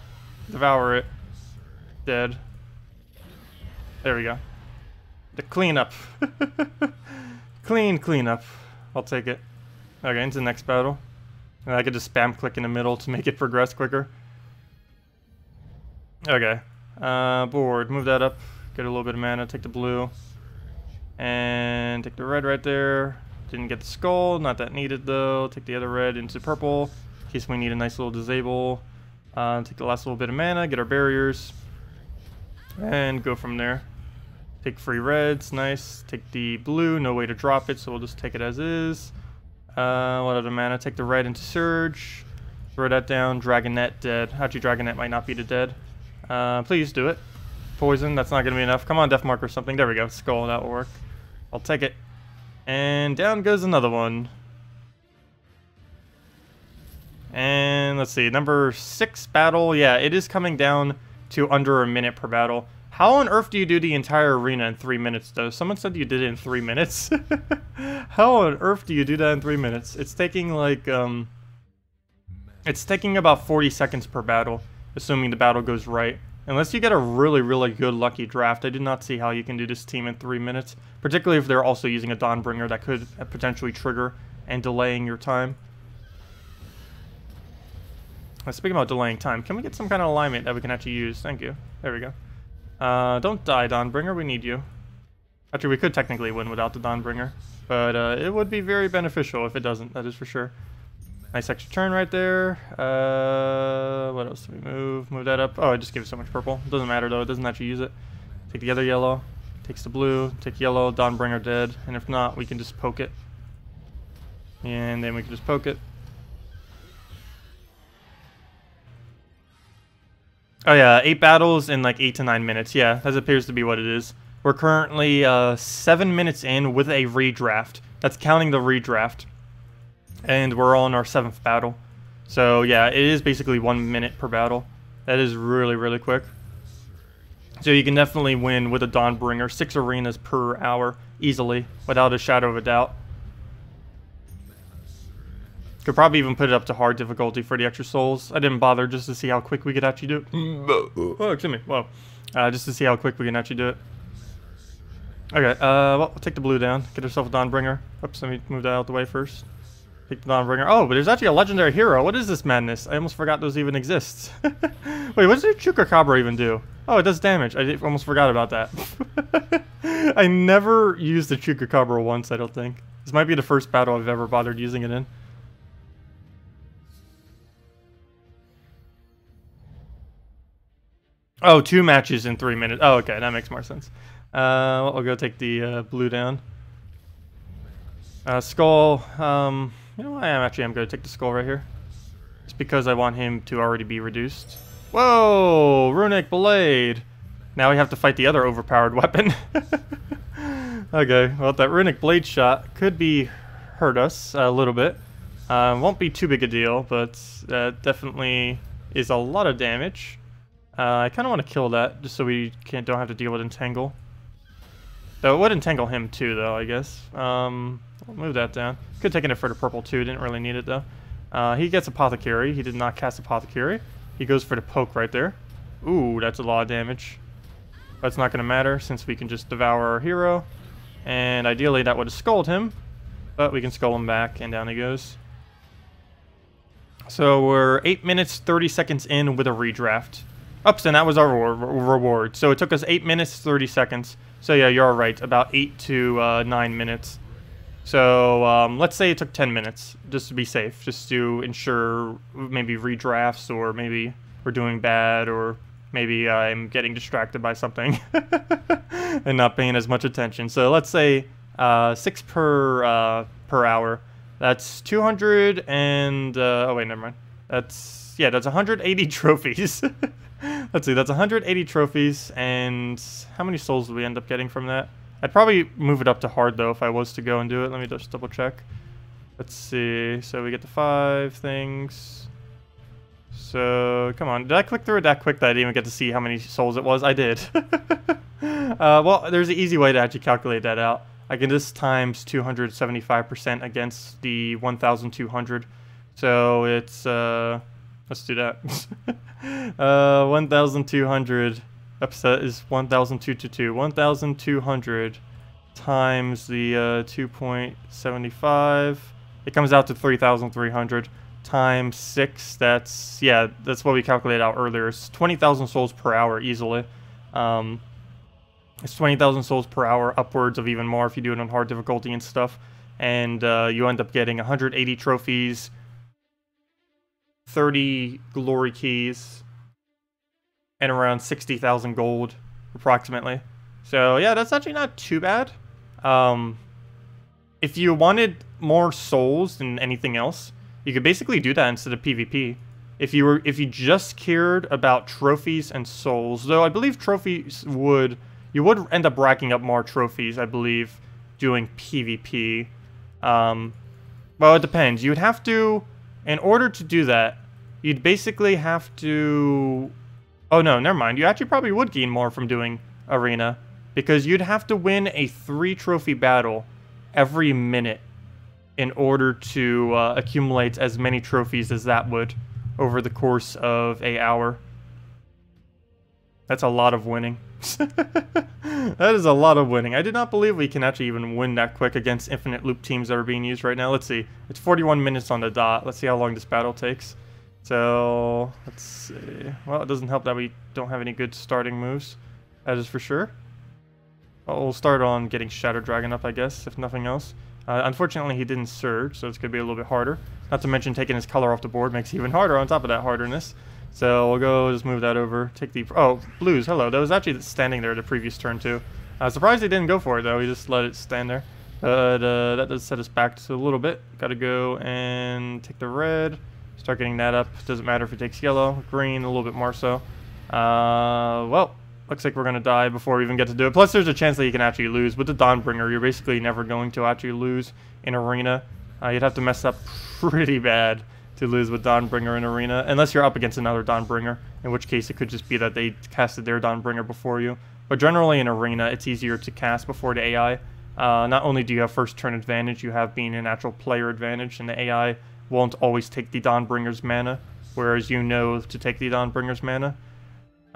Devour it. Dead. There we go. The cleanup. Clean cleanup. I'll take it. Okay, into the next battle. And I could just spam click in the middle to make it progress quicker. Okay. Board. Move that up. Get a little bit of mana. Take the blue. And take the red right there. Didn't get the skull. Not that needed though. Take the other red into purple. In case we need a nice little disable. Take the last little bit of mana. Get our barriers. And go from there. Take free reds. Nice. Take the blue. No way to drop it. So we'll just take it as is. What other mana? Take the red into Surge. Throw that down. Dragonet dead. Actually, Dragonet might not be the dead. Please do it. Poison. That's not going to be enough. Come on, Death Mark or something. There we go. Skull. That will work. I'll take it. And down goes another one. And let's see. Number 6 battle. Yeah, it is coming down to under a minute per battle. How on earth do you do the entire arena in 3 minutes, though? Someone said you did it in 3 minutes. How on earth do you do that in 3 minutes? It's taking like, it's taking about 40 seconds per battle, assuming the battle goes right. Unless you get a really, really good lucky draft, I do not see how you can do this team in 3 minutes. Particularly if they're also using a Dawnbringer that could potentially trigger and delaying your time. Speaking about delaying time, can we get some kind of alignment that we can actually use? Thank you. There we go. Don't die, Dawnbringer. We need you. Actually, we could technically win without the Dawnbringer. But it would be very beneficial if it doesn't. That is for sure. Nice extra turn right there. What else do we move? Move that up. Oh, I just gave it so much purple. Doesn't matter, though. It doesn't actually use it. Take the other yellow. Takes the blue. Take yellow. Dawnbringer dead. And if not, we can just poke it. And then we can just poke it. Oh yeah, 8 battles in like 8 to 9 minutes. Yeah, that appears to be what it is. We're currently 7 minutes in with a redraft. That's counting the redraft. And we're on our 7th battle. So yeah, it is basically 1 minute per battle. That is really, really quick. So you can definitely win with a Dawnbringer. 6 arenas per hour easily, without a shadow of a doubt. Could probably even put it up to hard difficulty for the extra souls. I didn't bother just to see how quick we could actually do it. Oh, excuse me. Whoa. Just to see how quick we can actually do it. Okay, well, we'll take the blue down. Get ourselves a Dawnbringer. Oops, let me move that out the way first. Take the Dawnbringer. Oh, but there's actually a legendary hero. What is this madness? I almost forgot those even exist. Wait, what does the Chupacabra even do? Oh, it does damage. I almost forgot about that. I never used the Chupacabra once, I don't think. This might be the first battle I've ever bothered using it in. Oh, 2 matches in 3 minutes. Oh, okay, that makes more sense. I'll go take the blue down. Skull. You know what? I'm going to take the skull right here. It's because I want him to already be reduced. Whoa! Runic Blade! Now we have to fight the other overpowered weapon. Okay, well, that Runic Blade shot could be hurt us a little bit. Won't be too big a deal, but definitely is a lot of damage. I kind of want to kill that, just so we don't have to deal with Entangle. Though it would Entangle him too, though, I guess. I'll move that down. Could have taken it for the purple too, didn't really need it though. He gets Apothecary. He did not cast Apothecary. He goes for the poke right there. Ooh, that's a lot of damage. But it's not going to matter, since we can just devour our hero. And ideally that would have skulled him. But we can skull him back, and down he goes. So we're 8 minutes, 30 seconds in with a redraft. Oops, and that was our reward. So it took us 8 minutes, 30 seconds. So yeah, you're right, about 8 to 9 minutes. So let's say it took 10 minutes, just to be safe, just to ensure maybe redrafts, or maybe we're doing bad, or maybe I'm getting distracted by something and not paying as much attention. So let's say 6 per hour. That's 200 and oh wait, never mind. That's 180 trophies. Let's see, that's 180 trophies, and how many souls do we end up getting from that? I'd probably move it up to hard, though, if I was to go and do it. Let me just double check. Let's see, so we get the 5 things. So, come on, did I click through it that quick that I didn't even get to see how many souls it was? I did. Well, there's an easy way to actually calculate that out. I can just times 275% against the 1,200. So it's, let's do that. 1,200 upset is 1,222. 1,200 times the 2.75. It comes out to 3,300 times 6, that's, yeah, that's what we calculated out earlier. It's 20,000 souls per hour easily. It's 20,000 souls per hour, upwards of even more if you do it on hard difficulty and stuff. And you end up getting 180 trophies, 30 glory keys, and around 60,000 gold, approximately. So yeah, that's actually not too bad. If you wanted more souls than anything else, you could basically do that instead of PvP. If you just cared about trophies and souls, though I believe trophies you would end up racking up more trophies, I believe, doing PvP. Well, it depends. You would have to, in order to do that, you'd basically have to... Oh no, never mind. You actually probably would gain more from doing arena, because you'd have to win a 3-trophy battle every minute in order to accumulate as many trophies as that would over the course of an hour. That's a lot of winning. That is a lot of winning. I did not believe we can actually even win that quick against infinite loop teams that are being used right now. Let's see. It's 41 minutes on the dot. Let's see how long this battle takes. So, let's see. Well, it doesn't help that we don't have any good starting moves. That is for sure. Well, we'll start on getting Shadow Dragon up, I guess, if nothing else. Unfortunately, he didn't surge, so it's going to be a little bit harder. Not to mention taking his color off the board makes it even harder on top of that harderness. So we'll go just move that over. Take the... Oh, blues, hello. That was actually standing there the previous turn, too. Surprised he didn't go for it, though. He just let it stand there. But that does set us back just a little bit. Got to go and take the red. Start getting that up. Doesn't matter if it takes yellow, green, a little bit more so. Well, looks like we're going to die before we even get to do it. Plus, there's a chance that you can actually lose. With the Dawnbringer, you're basically never going to actually lose in Arena. You'd have to mess up pretty bad to lose with Dawnbringer in Arena, unless you're up against another Dawnbringer, in which case it could just be that they casted their Dawnbringer before you. But generally in Arena, it's easier to cast before the AI. Not only do you have first turn advantage, you have being an actual player advantage, and the AI won't always take the Dawnbringer's mana, whereas you know to take the Dawnbringer's mana.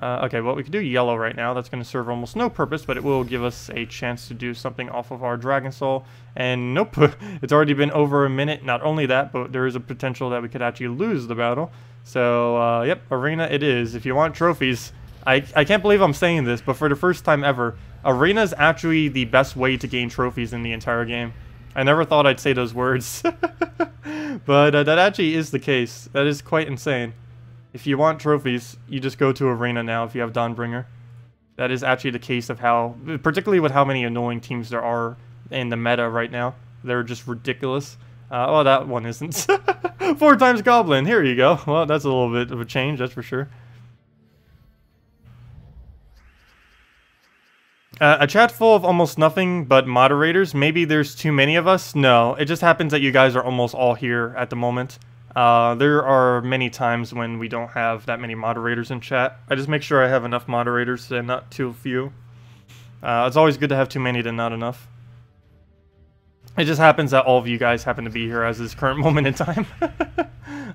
Okay, well, we can do yellow right now. That's going to serve almost no purpose, but it will give us a chance to do something off of our Dragon Soul. And nope, it's already been over a minute. Not only that, but there is a potential that we could actually lose the battle. So, yep, Arena it is. If you want trophies, I can't believe I'm saying this, but for the first time ever, Arena is actually the best way to gain trophies in the entire game. I never thought I'd say those words, but that actually is the case. That is quite insane. If you want trophies, you just go to Arena now if you have Dawnbringer. That is actually the case of how, particularly with how many annoying teams there are in the meta right now. They're just ridiculous. Oh, that one isn't. 4 times Goblin, here you go. Well, that's a little bit of a change, that's for sure. A chat full of almost nothing but moderators. Maybe there's too many of us. No, it just happens that you guys are almost all here at the moment. There are many times when we don't have that many moderators in chat. I just make sure I have enough moderators and not too few. It's always good to have too many than not enough. It just happens that all of you guys happen to be here as this current moment in time.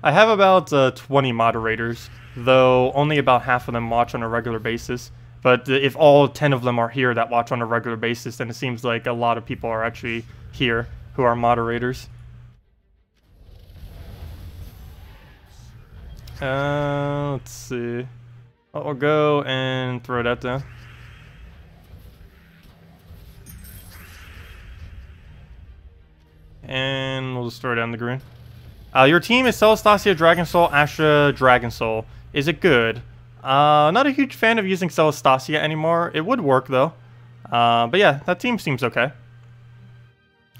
I have about 20 moderators, though only about half of them watch on a regular basis. But if all 10 of them are here that watch on a regular basis, then it seems like a lot of people are actually here who are moderators. Let's see. Well, we'll go and throw that down. And we'll just throw down the green. Your team is Celestasia, Dragon Soul, Asha, Dragon Soul. Is it good? Not a huge fan of using Celestasia anymore. It would work though. But yeah, that team seems okay.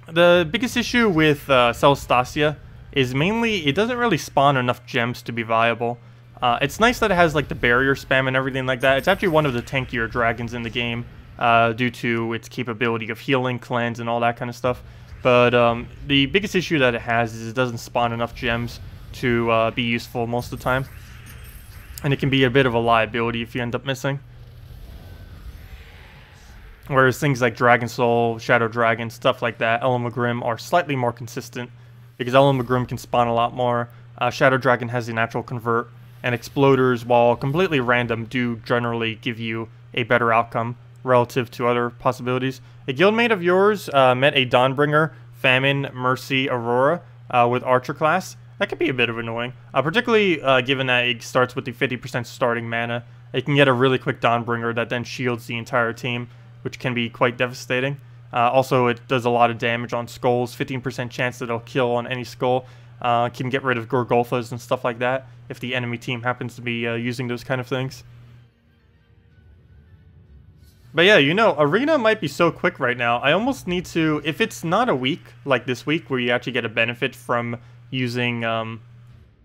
The biggest issue with Celestasia is mainly it doesn't really spawn enough gems to be viable. It's nice that it has like the barrier spam and everything like that. It's actually one of the tankier dragons in the game due to its capability of healing, cleanse, and all that kind of stuff. But the biggest issue that it has is it doesn't spawn enough gems to be useful most of the time. And it can be a bit of a liability if you end up missing. Whereas things like Dragon Soul, Shadow Dragon, stuff like that, Elamagrim are slightly more consistent. Because Elamagrim can spawn a lot more. Shadow Dragon has the natural convert. And Exploders, while completely random, do generally give you a better outcome relative to other possibilities. A guildmate of yours met a Dawnbringer, Famine, Mercy, Aurora with Archer class. That could be a bit of annoying, particularly given that it starts with the 50% starting mana. It can get a really quick Dawnbringer that then shields the entire team, which can be quite devastating. Also, it does a lot of damage on skulls, 15% chance that it'll kill on any skull. Can get rid of Gorgulfas and stuff like that if the enemy team happens to be using those kind of things. But yeah, you know, Arena might be so quick right now. I almost need to, if it's not a week like this week where you actually get a benefit from using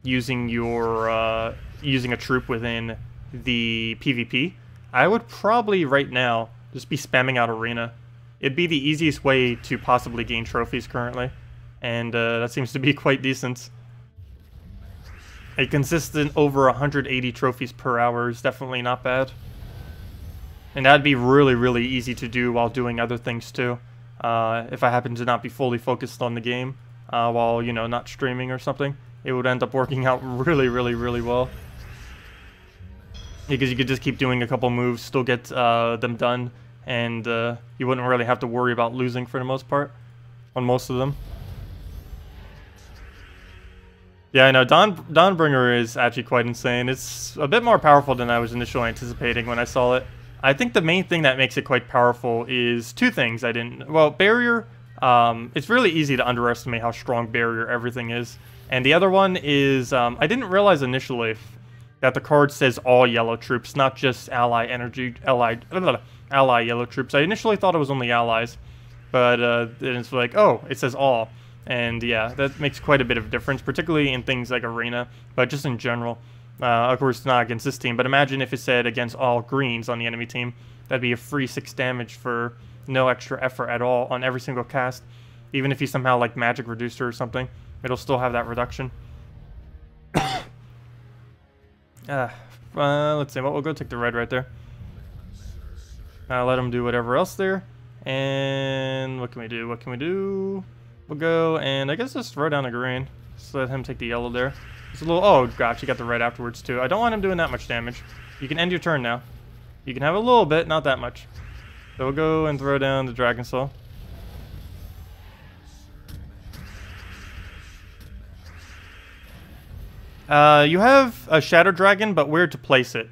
using a troop within the PvP, I would probably right now just be spamming out Arena. It'd be the easiest way to possibly gain trophies currently, and that seems to be quite decent. A consistent over 180 trophies per hour is definitely not bad. And that'd be really, really easy to do while doing other things too. If I happen to not be fully focused on the game while, you know, not streaming or something, it would end up working out really, really, really well. Because you could just keep doing a couple moves, still get them done, and you wouldn't really have to worry about losing for the most part on most of them. Yeah, I know, Dawnbringer is actually quite insane. It's a bit more powerful than I was initially anticipating when I saw it. I think the main thing that makes it quite powerful is two things I didn't... Well, Barrier, it's really easy to underestimate how strong Barrier everything is. And the other one is, I didn't realize initially that the card says all yellow troops, not just ally yellow troops. I initially thought it was only allies, but then it's like, oh, it says all. And yeah, that makes quite a bit of difference, particularly in things like Arena, but just in general. Of course, not against this team, but imagine if it said against all greens on the enemy team. That'd be a free 6 damage for no extra effort at all on every single cast. Even if you somehow like magic reducer or something, it'll still have that reduction. Let's see, well, we'll go take the red right there. Let him do whatever else there. And what can we do? What can we do? We'll go and I guess just throw down a green. Just let him take the yellow there. It's a little... Oh, gosh, you got the red afterwards, too. I don't want him doing that much damage. You can end your turn now. You can have a little bit, not that much. So we'll go and throw down the Dragon Soul. You have a Shadow Dragon, but where to place it?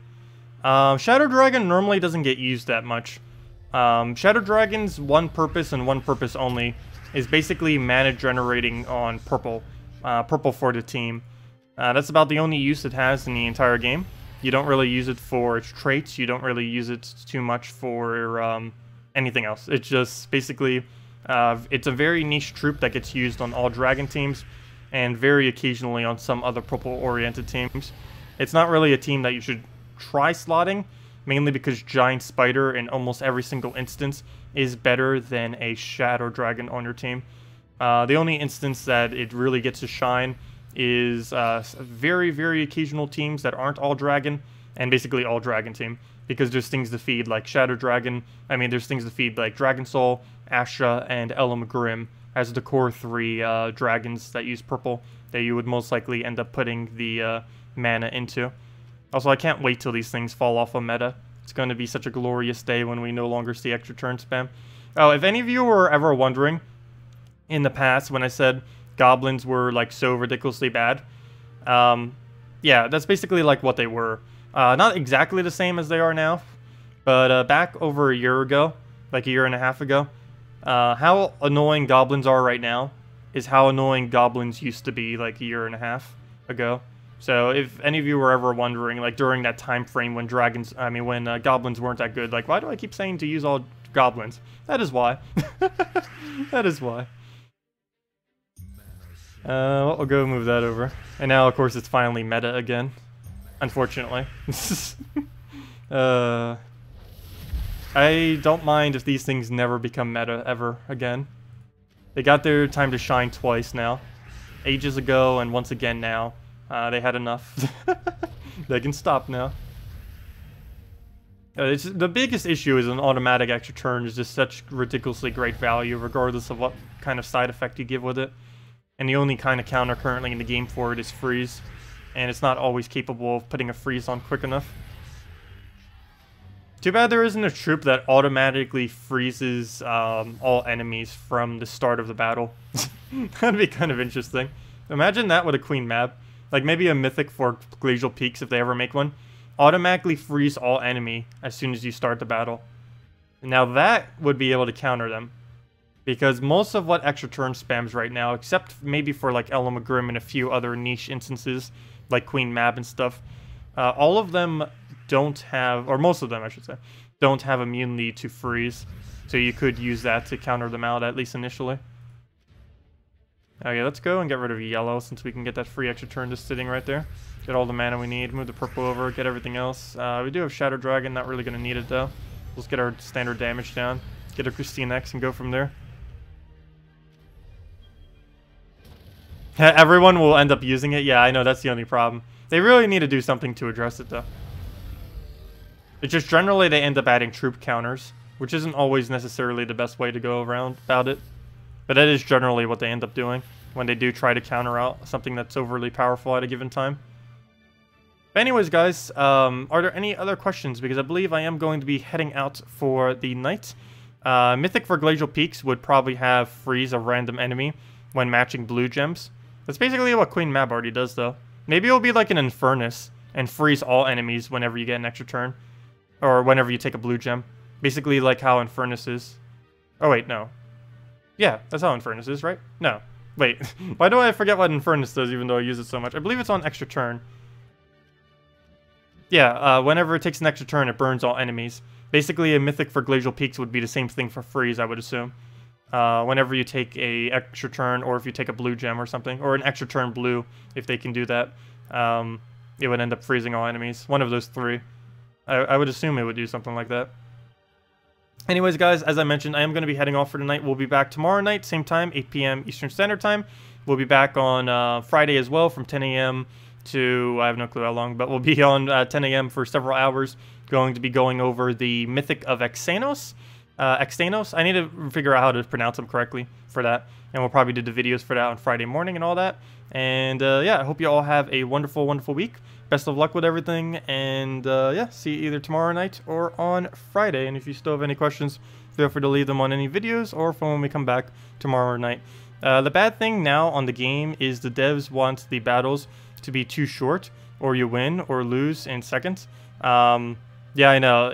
Shadow Dragon normally doesn't get used that much. Shadow Dragon's one purpose and one purpose only is basically mana generating on purple. Purple for the team. That's about the only use it has in the entire game. You don't really use it for its traits. You don't really use it too much for anything else. It's just basically, it's a very niche troop that gets used on all dragon teams and very occasionally on some other purple-oriented teams. It's not really a team that you should try slotting, mainly because Giant Spider in almost every single instance is better than a Shadow Dragon on your team. The only instance that it really gets to shine is very, very occasional teams that aren't all dragon, and basically all dragon team, because there's things to feed like Shadow Dragon. I mean, there's things to feed like Dragon Soul, Asha, and Elam Grim as the core 3 dragons that use purple that you would most likely end up putting the mana into. Also, I can't wait till these things fall off a meta. It's going to be such a glorious day when we no longer see extra turn spam. Oh, if any of you were ever wondering in the past when I said goblins were like so ridiculously bad, yeah, that's basically like what they were. Not exactly the same as they are now, but back over a year ago, like a year and a half ago, how annoying goblins are right now is how annoying goblins used to be like a year and a half ago. So if any of you were ever wondering, like during that time frame when when goblins weren't that good, like why do I keep saying to use all goblins? That is why. That is why. We'll go move that over. And now, of course, it's finally meta again. Unfortunately. I don't mind if these things never become meta ever again. They got their time to shine twice now. Ages ago and once again now. They had enough. They can stop now. The biggest issue is an automatic extra turn is just such ridiculously great value regardless of what kind of side effect you give with it. And the only kind of counter currently in the game for it is freeze. And it's not always capable of putting a freeze on quick enough. Too bad there isn't a troop that automatically freezes all enemies from the start of the battle. That'd be kind of interesting. Imagine that with a queen map. Like maybe a mythic for Glacial Peaks if they ever make one. Automatically freeze all enemy as soon as you start the battle. Now that would be able to counter them. Because most of what extra turn spams right now, except maybe for like Elam Grim and a few other niche instances, like Queen Mab and stuff, all of them don't have, or most of them I should say, don't have immunity to freeze. So you could use that to counter them out, at least initially. Okay, let's go and get rid of yellow since we can get that free extra turn just sitting right there. Get all the mana we need, move the purple over, get everything else. We do have Shadow Dragon, not really going to need it though. Let's get our standard damage down, get a Christine X and go from there. Everyone will end up using it. Yeah, I know, that's the only problem. They really need to do something to address it though. It's just generally they end up adding troop counters, which isn't always necessarily the best way to go around about it. But that is generally what they end up doing when they do try to counter out something that's overly powerful at a given time. But anyways, guys, are there any other questions? Because I believe I am going to be heading out for the night. Mythic for Glacial Peaks would probably have freeze a random enemy when matching blue gems. That's basically what Queen Mab already does, though. Maybe it'll be like an Infernus and freeze all enemies whenever you get an extra turn. Or whenever you take a blue gem. Basically like how Infernus is. Oh, wait, no. Yeah, that's how Infernus is, right? No. Wait, why do I forget what Infernus does even though I use it so much? I believe it's on extra turn. Yeah, whenever it takes an extra turn, it burns all enemies. Basically, a Mythic for Glacial Peaks would be the same thing for freeze, I would assume. Whenever you take a extra turn, or if you take a blue gem or something, or an extra turn blue, if they can do that, it would end up freezing all enemies. One of those three. I would assume it would do something like that. Anyways, guys, as I mentioned, I am going to be heading off for tonight. We'll be back tomorrow night, same time, 8 p.m. Eastern Standard Time. We'll be back on Friday as well from 10 a.m. to, I have no clue how long, but we'll be on 10 a.m. for several hours, going to be going over the Mythic of Xanos. Xanos. I need to figure out how to pronounce them correctly for that. And we'll probably do the videos for that on Friday morning and all that. And yeah, I hope you all have a wonderful, wonderful week. Best of luck with everything. And yeah, see you either tomorrow night or on Friday. And if you still have any questions, feel free to leave them on any videos or from when we come back tomorrow night. The bad thing now on the game is the devs want the battles to be too short, or you win or lose in seconds. Yeah, I know.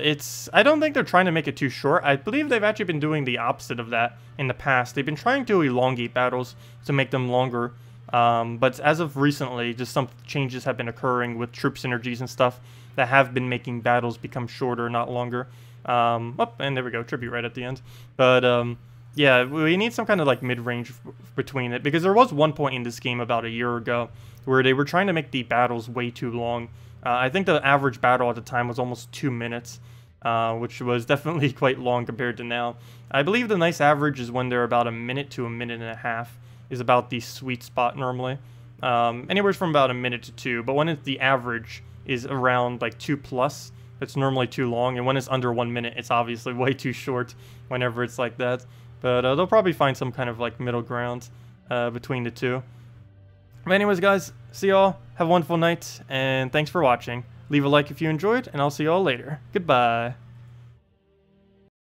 I don't think they're trying to make it too short. I believe they've actually been doing the opposite of that in the past. They've been trying to elongate battles to make them longer. But as of recently, just some changes have been occurring with troop synergies and stuff that have been making battles become shorter, not longer. Oh, and there we go, tribute right at the end. But yeah, we need some kind of like mid-range between it, because there was one point in this game about a year ago where they were trying to make the battles way too long. I think the average battle at the time was almost 2 minutes, which was definitely quite long compared to now. I believe the nice average is when they're about a minute to a minute and a half is about the sweet spot normally. Anywhere from about a minute to 2, but when it's the average is around like 2+, it's normally too long, and when it's under 1 minute, it's obviously way too short whenever it's like that. But they'll probably find some kind of like middle ground between the two. But anyways, guys, see y'all. Have a wonderful night, and thanks for watching. Leave a like if you enjoyed, and I'll see y'all later. Goodbye.